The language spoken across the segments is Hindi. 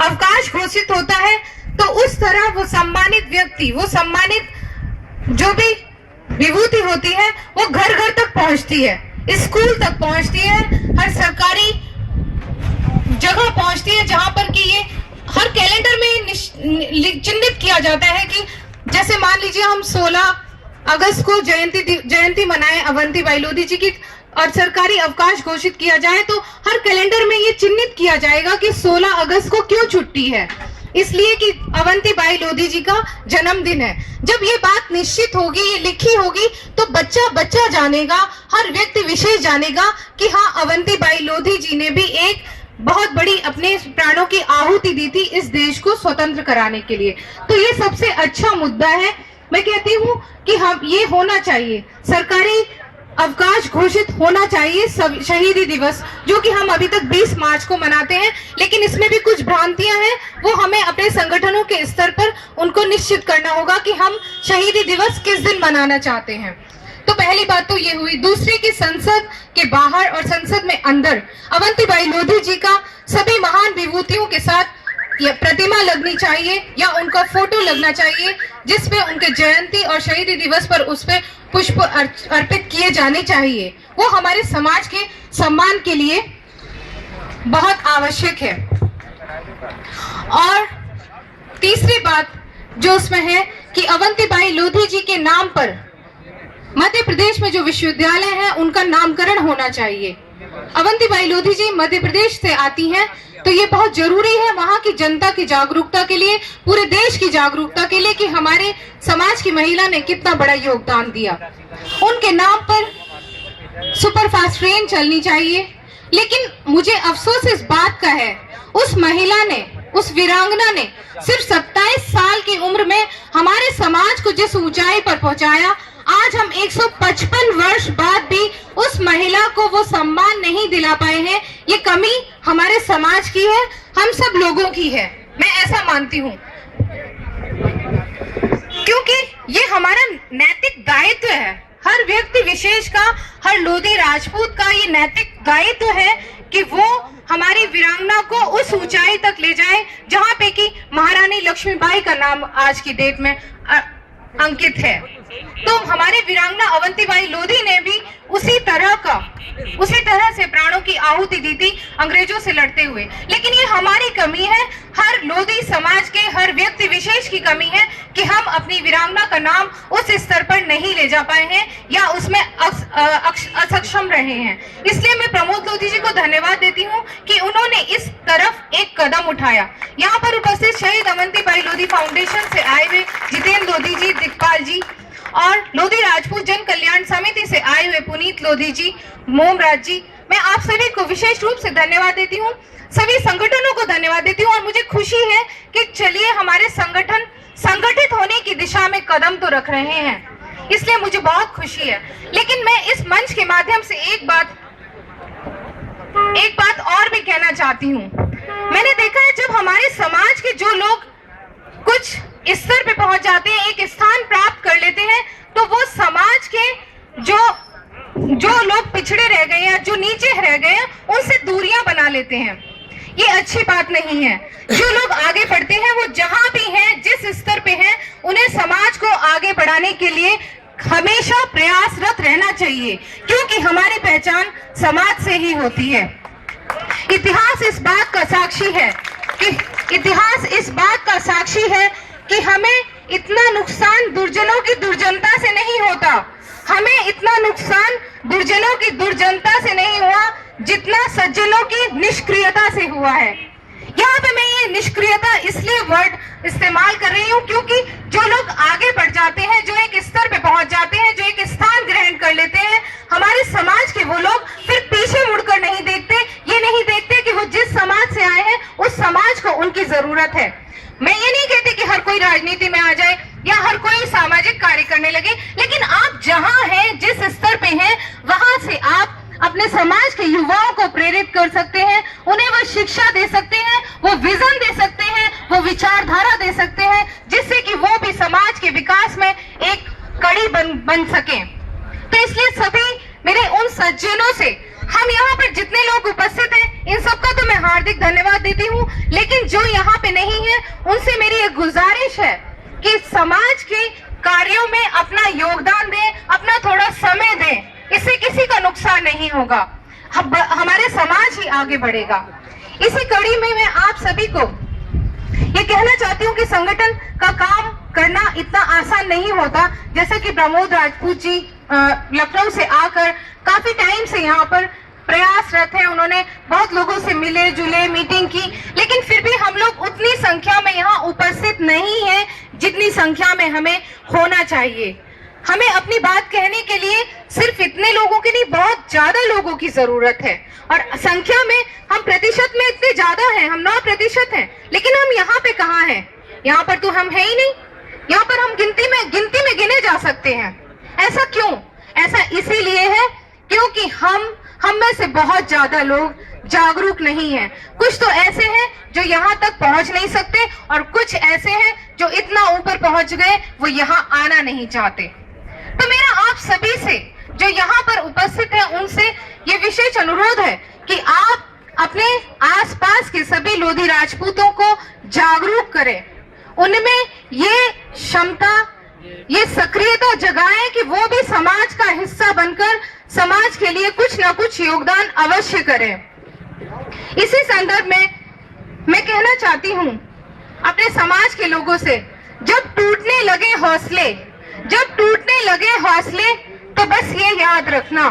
अवकाश घोषित होता है तो उस तरह वो सम्मानित व्यक्ति, वो सम्मानित जो भी विभूति होती है वो घर घर तक पहुंचती है, स्कूल तक पहुंचती है, हर सरकारी जगह पहुंचती है, जहां पर कि ये हर कैलेंडर में चिन्हित किया जाता है कि जैसे मान लीजिए हम 16 अगस्त को जयंती मनाएं अवंतीबाई लोधी जी की और सरकारी अवकाश घोषित किया जाए तो हर कैलेंडर में ये चिन्हित किया जाएगा कि 16 अगस्त को क्यों छुट्टी है, इसलिए कि अवंतीबाई लोधी जी का जन्मदिन है। जब ये बात निश्चित होगी, ये लिखी होगी, तो बच्चा बच्चा जानेगा, हर व्यक्ति विशेष जानेगा कि हाँ, अवंतीबाई लोधी जी ने भी एक बहुत बड़ी अपने प्राणों की आहुति दी थी इस देश को स्वतंत्र कराने के लिए। तो ये सबसे अच्छा मुद्दा है। मैं कहती हूँ कि हम ये होना चाहिए, सरकारी अवकाश घोषित होना चाहिए शहीदी दिवस, जो कि हम अभी तक 20 मार्च को मनाते हैं, लेकिन इसमें भी कुछ भ्रांतियां हैं, वो हमें अपने संगठनों के स्तर पर उनको निश्चित करना होगा कि हम शहीदी दिवस किस दिन मनाना चाहते हैं। तो पहली बात तो ये हुई। दूसरी कि संसद के बाहर और संसद में अंदर अवंतीबाई लोधी जी का सभी महान विभूतियों के साथ या प्रतिमा लगनी चाहिए या उनका फोटो लगना चाहिए, जिसपे उनके जयंती और शहीदी दिवस पर उस पे पुष्प अर्पित किए जाने चाहिए। वो हमारे समाज के सम्मान के लिए बहुत आवश्यक है। और तीसरी बात जो उसमें है कि अवंतीबाई लोधी जी के नाम पर मध्य प्रदेश में जो विश्वविद्यालय है उनका नामकरण होना चाहिए। अवंतीबाई लोधी जी मध्य प्रदेश से आती हैं, तो ये बहुत जरूरी है वहां की जनता की जागरूकता के लिए, पूरे देश की जागरूकता के लिए कि हमारे समाज की महिला ने कितना बड़ा योगदान दिया। उनके नाम पर सुपरफास्ट ट्रेन चलनी चाहिए। लेकिन मुझे अफसोस इस बात का है, उस महिला ने, उस वीरांगना ने सिर्फ 27 साल की उम्र में हमारे समाज को जिस ऊंचाई पर पहुंचाया, आज हम 155 वर्ष बाद भी उस महिला को वो सम्मान नहीं दिला पाए हैं। ये कमी हमारे समाज की है, हम सब लोगों की है, मैं ऐसा मानती हूँ, क्योंकि ये हमारा नैतिक दायित्व है। हर व्यक्ति विशेष का, हर लोधी राजपूत का ये नैतिक दायित्व है कि वो हमारी वीरांगना को उस ऊंचाई तक ले जाए जहाँ पे कि महारानी लक्ष्मीबाई का नाम आज की डेट में अंकित है। तो हमारे वीरांगना अवंतीबाई लोधी ने भी उसी तरह से प्राणों की आहुति दी थी अंग्रेजों से लड़ते हुए। लेकिन ये हमारी कमी है, हर लोधी समाज के हर व्यक्ति विशेष की कमी है कि हम अपनी वीरांगना का नाम उस स्तर पर नहीं ले जा पाए हैं या उसमें असक्षम रहे हैं। इसलिए मैं प्रमोद लोधी जी को धन्यवाद देती हूँ कि उन्होंने इस तरफ एक कदम उठाया। यहाँ पर उपस्थित शहीद अवंतीबाई लोधी फाउंडेशन से आए हुए जितेंद्र लोधी जी, दिक्पाल जी और लोधी राजपूत जन कल्याण समिति से आए हुए पुनीत लोधी जी, मोमराज जी, मैं आप सभी को विशेष रूप से धन्यवाद देती हूँ। सभी संगठनों को धन्यवाद देती हूँ और मुझे खुशी है कि चलिए हमारे संगठन संगठित होने की दिशा में कदम तो रख रहे हैं, इसलिए मुझे बहुत खुशी है। लेकिन मैं इस मंच के माध्यम से एक बात और भी कहना चाहती हूँ। मैंने देखा है जब हमारे समाज के जो लोग कुछ स्तर पे पहुंच जाते हैं, एक स्थान प्राप्त कर लेते हैं, तो वो समाज के जो लोग पिछड़े रह गए हैं, जो नीचे रह गए हैं, उनसे दूरियां बना लेते हैं। ये अच्छी बात नहीं है। जो लोग आगे बढ़ते हैं वो जहां भी हैं, जिस स्तर पे हैं, उन्हें समाज को आगे बढ़ाने के लिए हमेशा प्रयासरत रहना चाहिए, क्योंकि हमारी पहचान समाज से ही होती है। इतिहास इस बात का साक्षी है कि हमें इतना नुकसान दुर्जनों की दुर्जनता से नहीं होता, हमें इतना नुकसान दुर्जनों की दुर्जनता से नहीं हुआ जितना सज्जनों की निष्क्रियता से हुआ है। यहाँ पे मैं ये निष्क्रियता इसलिए वर्ड इस्तेमाल कर रही हूँ क्योंकि जो लोग आगे बढ़ जाते हैं, जो एक स्तर पे पहुंच जाते हैं, जो एक स्थान ग्रहण कर लेते हैं, हमारे समाज के वो लोग फिर पीछे मुड़कर नहीं देखते, ये नहीं देखते कि वो जिस समाज से आए हैं उस समाज को उनकी जरूरत है। मैं ये नहीं कहती कि हर कोई राजनीति में आ जाए या हर कोई सामाजिक कार्य करने लगे, लेकिन आप जहां हैं, जिस स्तर पे हैं, वहां से आप अपने समाज के युवाओं को प्रेरित कर सकते हैं, उन्हें वो शिक्षा दे सकते हैं, वो विजन दे सकते हैं, वो विचारधारा दे सकते हैं, जिससे कि वो भी समाज के विकास में एक कड़ी बन सके। तो इसलिए सभी मेरे उन सज्जनों से, हम यहाँ पर जितने लोग उपस्थित हैं, इन सबका तो मैं हार्दिक धन्यवाद देती हूँ, लेकिन जो यहाँ पे उनसे मेरी एक गुजारिश है कि समाज के कार्यों में अपना योगदान दें, अपना थोड़ा समय दें। इससे किसी का नुकसान नहीं होगा, हमारे समाज ही आगे बढ़ेगा। इसी कड़ी में मैं आप सभी को ये कहना चाहती हूँ कि संगठन का काम करना इतना आसान नहीं होता। जैसा कि प्रमोद राजपूत जी लखनऊ से आकर काफी टाइम से यहाँ पर प्रयासरत है, उन्होंने बहुत लोगों से मिले जुले, मीटिंग की, लेकिन फिर भी हम लोग उतनी संख्या में यहाँ उपस्थित नहीं है जितनी संख्या में हमें होना चाहिए। हमें अपनी बात कहने के लिए सिर्फ इतने लोगों की नहीं, बहुत ज्यादा लोगों की जरूरत है। और संख्या में हम प्रतिशत में इतने ज्यादा हैं, हम 9% हैं, लेकिन हम यहाँ पे कहाँ हैं? यहाँ पर तो हम है ही नहीं। यहाँ पर हम गिनती में गिने जा सकते हैं। ऐसा क्यों? ऐसा इसीलिए है क्योंकि हम में से बहुत ज्यादा लोग जागरूक नहीं हैं। कुछ तो ऐसे हैं जो यहाँ तक पहुंच नहीं सकते और कुछ ऐसे हैं जो इतना ऊपर पहुंच गए वो यहाँ आना नहीं चाहते। तो मेरा आप सभी से जो यहाँ पर उपस्थित है उनसे ये विशेष अनुरोध है कि आप अपने आसपास के सभी लोधी राजपूतों को जागरूक करें, उनमें ये क्षमता, ये सक्रियता जगाएं कि वो भी समाज का हिस्सा बनकर समाज के लिए कुछ ना कुछ योगदान अवश्य करें। इसी संदर्भ में मैं कहना चाहती हूँ अपने समाज के लोगों से, जब टूटने लगे हौसले तो बस ये याद रखना,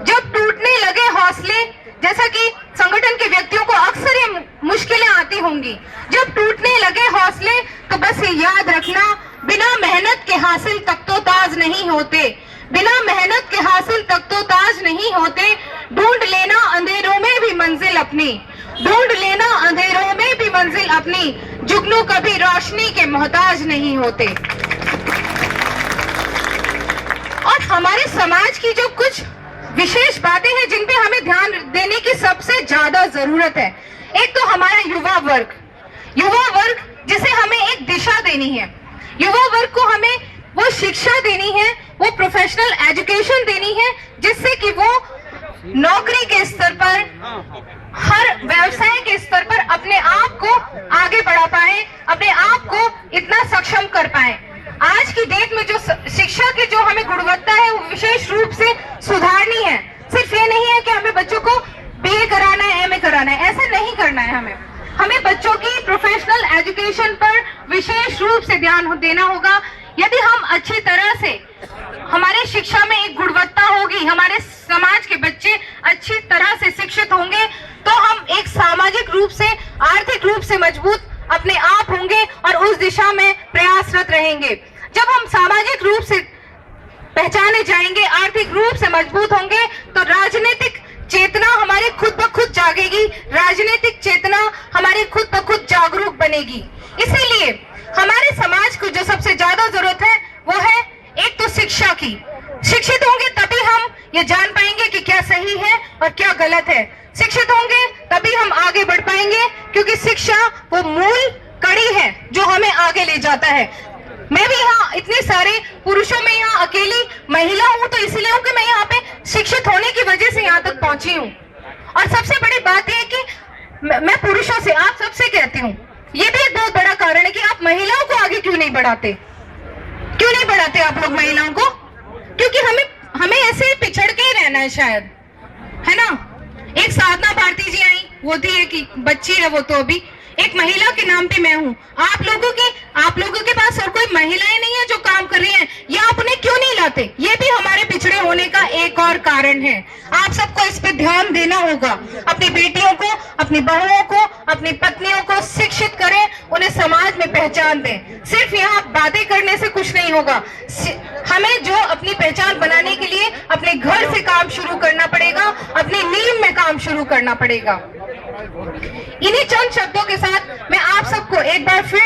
जब टूटने लगे हौसले, जैसा कि संगठन के व्यक्तियों को अक्सर ये मुश्किलें आती होंगी, जब टूटने लगे हौसले तो बस ये याद रखना, बिना मेहनत के हासिल तख्तोताज नहीं होते, बिना मेहनत के हासिल तख्तोताज नहीं होते। ढूंढ लेना अंधेरों में भी मंजिल अपनी, ढूंढ लेना अंधेरों में भी मंजिल अपनी, जुगनू कभी रोशनी के मोहताज नहीं होते। और हमारे समाज की जो कुछ विशेष बातें हैं जिन पे हमें ध्यान देने की सबसे ज्यादा जरूरत है, एक तो हमारा युवा वर्ग जिसे हमें एक दिशा देनी है, युवा वर्ग को हमें वो शिक्षा देनी है, वो प्रोफेशनल एजुकेशन देनी है जिससे कि वो नौकरी के स्तर पर, हर व्यवसाय के स्तर पर अपने आप को आगे बढ़ा पाए, अपने आप को इतना सक्षम कर पाए। आज की डेट में जो शिक्षा की जो हमें गुणवत्ता है वो विशेष रूप से सुधारनी है। सिर्फ ये नहीं है कि हमें बच्चों को बीए कराना है, एमए कराना है, ऐसा नहीं करना है। हमें बच्चों की प्रोफेशनल एजुकेशन पर विशेष रूप से ध्यान देना होगा। यदि हम अच्छी तरह से, हमारे शिक्षा में एक गुणवत्ता होगी, हमारे समाज के बच्चे अच्छी तरह से शिक्षित होंगे तो हम एक सामाजिक रूप से, आर्थिक रूप से मजबूत अपने आप होंगे और उस दिशा में प्रयासरत रहेंगे। जब हम सामाजिक रूप से पहचाने जाएंगे, आर्थिक रूप से मजबूत होंगे तो राजनीतिक चेतना हमारे खुद ब खुद जागेगी, राजनीतिक चेतना हमारी खुद ब खुद जागरूक बनेगी। इसीलिए हमारे समाज को जो सबसे ज्यादा जरूरत है वो है एक तो शिक्षा की। शिक्षित होंगे तभी हम ये जान पाएंगे कि क्या सही है और क्या गलत है। शिक्षित होंगे तभी हम आगे बढ़ पाएंगे, क्योंकि शिक्षा वो मूल कड़ी है जो हमें आगे ले जाता है। मैं भी यहाँ इतने सारे पुरुषों में यहाँ अकेली महिला हूँ तो इसलिए हूँ कि मैं यहाँ पे शिक्षित होने की वजह से यहाँ तक पहुंची हूँ। और सबसे बड़ी बात है कि मैं पुरुषों से, आप सबसे कहती हूँ, ये भी एक बहुत बड़ा कारण है कि आप महिलाओं को आगे क्यों नहीं बढ़ाते आप लोग महिलाओं को? क्योंकि हमें ऐसे पिछड़ के ही रहना है शायद, है ना। एक साधना भारती जी आई, वो थी एक बच्ची है, वो तो अभी एक महिला के नाम पे मैं हूँ। आप लोगों के पास और कोई महिलाएं नहीं है जो काम कर रही हैं, या आप उन्हें क्यों नहीं लाते? ये भी हमारे पिछड़े होने का एक और कारण है। आप सबको इस पे ध्यान देना होगा। अपनी बेटियों को, अपनी बहुओं को, अपनी पत्नियों को शिक्षित करें, उन्हें समाज में पहचान दें। सिर्फ यहाँ बातें करने से कुछ नहीं होगा, हमें जो अपनी पहचान बनाने के लिए अपने घर से काम शुरू करना पड़ेगा, अपनी नींव में काम शुरू करना पड़ेगा। इन्हीं चंद शब्दों के साथ मैं आप सबको एक बार फिर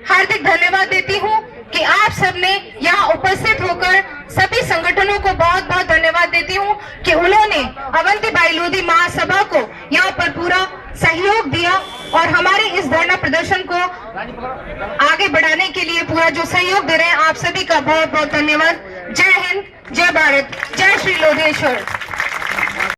हार्दिक धन्यवाद देती हूँ कि आप सबने यहाँ उपस्थित होकर, सभी संगठनों को बहुत बहुत धन्यवाद देती हूँ कि उन्होंने अवंतीबाई लोधी महासभा को यहाँ पर पूरा सहयोग दिया और हमारे इस धरना प्रदर्शन को आगे बढ़ाने के लिए पूरा जो सहयोग दे रहे हैं, आप सभी का बहुत बहुत धन्यवाद। जय हिंद, जय भारत, जय श्री लोधेश्वर।